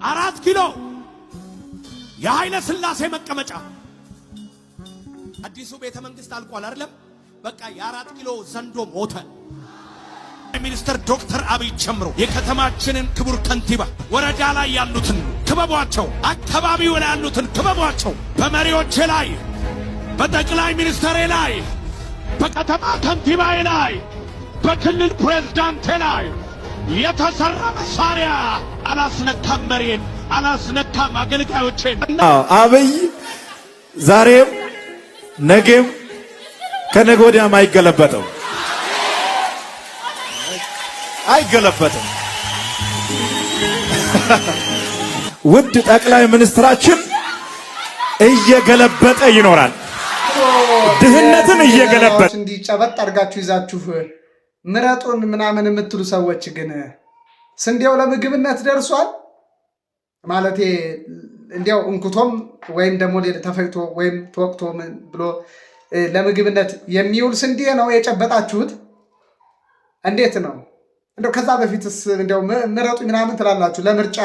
4 ኪሎ የኃይለ ሥላሴ መቀመጫ አዲሱ ቤተ መንግስት አልቋል አይደለም? በቃ የ4 ኪሎ ዘንዶ ሞተ። ሚኒስትር ዶክተር አብይ ጨምሮ የከተማችንን ክቡር ከንቲባ ወረዳ ላይ ያሉትን ክበቧቸው፣ አካባቢው ላይ ያሉትን ክበቧቸው። በመሪዎቼ ላይ፣ በጠቅላይ ሚኒስትሬ ላይ፣ በከተማ ከንቲባዬ ላይ፣ በክልል ፕሬዝዳንቴ ላይ የተሰራ መሳሪያ አላስነካም። መሪን አላስነካም። አገልጋዮቼን አብይ ዛሬም ነገም ከነገ ወዲያም አይገለበጥም። ውድ ጠቅላይ ሚኒስትራችን እየገለበጠ ይኖራል። ድህነትን እየገለበጠ እንዲህ ጨበጥ አድርጋችሁ ይዛችሁ ምረጡን ምናምን የምትሉ ሰዎች ግን ስንዴው ለምግብነት ደርሷል ማለቴ እንዲያው እንኩቶም ወይም ደግሞ ተፈጭቶ ወይም ተወቅቶ ብሎ ለምግብነት የሚውል ስንዴ ነው የጨበጣችሁት? እንዴት ነው? እንደው ከዛ በፊትስ እንደው ምረጡ ምናምን ትላላችሁ። ለምርጫ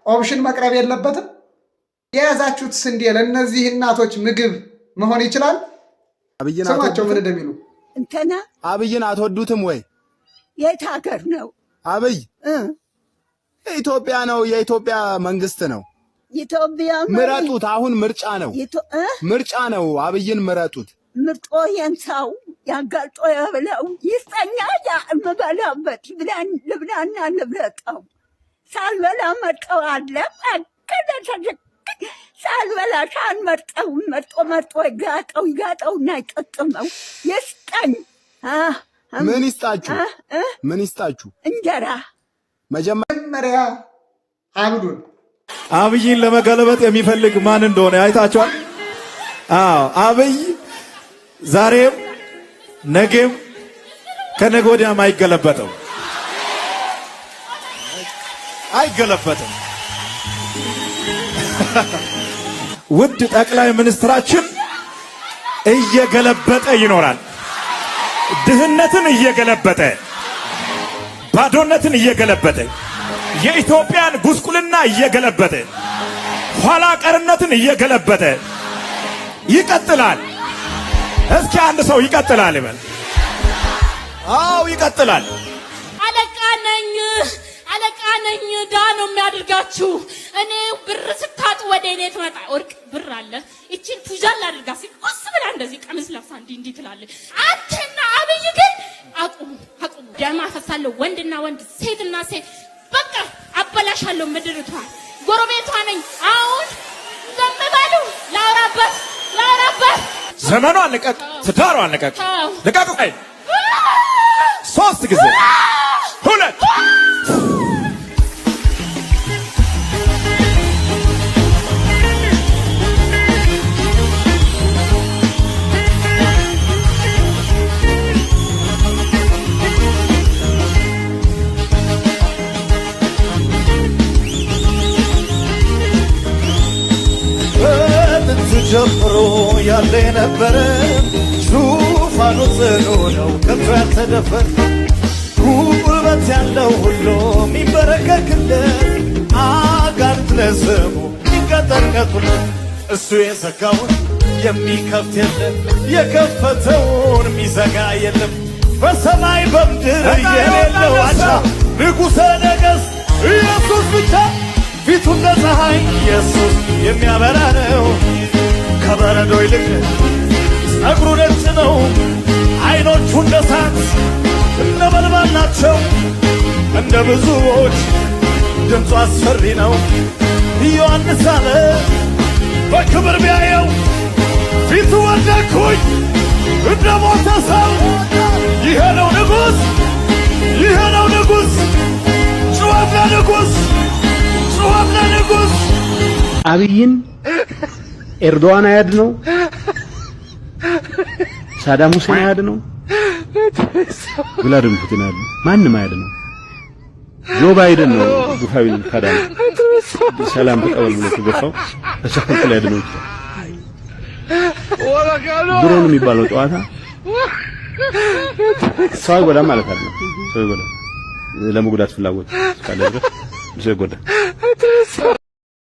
ኦፕሽን መቅረብ የለበትም? የያዛችሁት ስንዴ ለነዚህ እናቶች ምግብ መሆን ይችላል? ስማቸው ምን እንደሚሉ እንተና አብይን አትወዱትም ወይ? የት ሀገር ነው አብይ? ኢትዮጵያ ነው። የኢትዮጵያ መንግስት ነው። ኢትዮጵያ ምረጡት። አሁን ምርጫ ነው። ምርጫ ነው። አብይን ምረጡት። ምርጦ የንሳው ያጋልጦ ያብለው ይስጠኛ የምበላበት ልብላና ልብለጠው ሳልበላ መርጠው አለ ሳልበላ ሳልመርጠው መርጦ ይጋጠውና ይጠቅመው ይስጠኝ። ምን ይስጣችሁ? ምን ይስጣችሁ? እንጀራ መጀመሪያ አብዱን አብይን ለመገለበጥ የሚፈልግ ማን እንደሆነ አይታችኋል? አብይ ዛሬም ነገም ከነገ ወዲያም አይገለበጥም። ውድ ጠቅላይ ሚኒስትራችን እየገለበጠ ይኖራል። ድህነትን እየገለበጠ፣ ባዶነትን እየገለበጠ፣ የኢትዮጵያን ጉስቁልና እየገለበጠ፣ ኋላ ቀርነትን እየገለበጠ ይቀጥላል። እስኪ አንድ ሰው ይቀጥላል ይበል። ይቀጥላል። አለቃ ነኝ ዳ ነው የሚያደርጋችሁ። እኔ ብር ስታጡ ወደ እኔ ትመጣ ወርቅ ብር አለ እቺን ቱጃል አድርጋ ሲል ቆስ ብላ እንደዚህ ቀሚስ ለብሳ እንዲህ ትላለች። አንተና አብይ ግን አቁሙ። ደም አፈሳለሁ። ወንድና ወንድ፣ ሴትና ሴት በቃ አበላሻለሁ። ምድርቷን ጎረቤቷ ነኝ። አሁን ዝም በሉ። ላውራበት ዘመኑ አለቀቅ፣ ትዳሩ አለቀቅ። ልቀቁ። 3 ጊዜ 2 ጀምሮ ያለ የነበረ ዙፋኑ ጽኑ ነው ከቶ ያልተደፈረ ጉልበት ያለው ሁሉ የሚንበረከክለት አጋንንት ለስሙ ይንቀጠቀጡለት። እሱ የዘጋውን የሚከፍት የለም፣ የከፈተውን የሚዘጋ የለም። በሰማይ በምድር የሌለው አቻ ንጉሠ ነገሥት ኢየሱስ ብቻ። ፊቱ እንደ ፀሐይ ኢየሱስ የሚያበራ ነው። ከበረዶ ይልቅ ጸጉሩ ነጭ ነው። አይኖቹ እንደ እሳት ነበልባል ናቸው። እንደ ብዙዎች ድምፁ አስፈሪ ነው። ዮሐንስ አለ በክብር ቢያየው ፊቱ ወደኩኝ እንደ ሞተ ሰው። ይሄ ነው ንጉሥ፣ ይሄ ነው ንጉሥ። ጩኸት ለንጉሥ፣ ጩኸት ለንጉሥ። አብይን ኤርዶዋን አያድነው፣ ሳዳም ሁሴን አያድነው፣ ቭላድሚር ፑቲን አያድነው፣ ማንም አያድነው። ጆ ባይደን ነው ግፋዊ ካዳነ ሰላም ተቀበል ብሎ ተገፋው ተሰፈተ ላይ ያድነው ይችላል። ድሮን የሚባለው ጨዋታ ሰው ይጎዳ ማለት አይደለም። ሰው ይጎዳ ለመጉዳት ፍላጎት ካለ ድረስ ሰው ይጎዳ።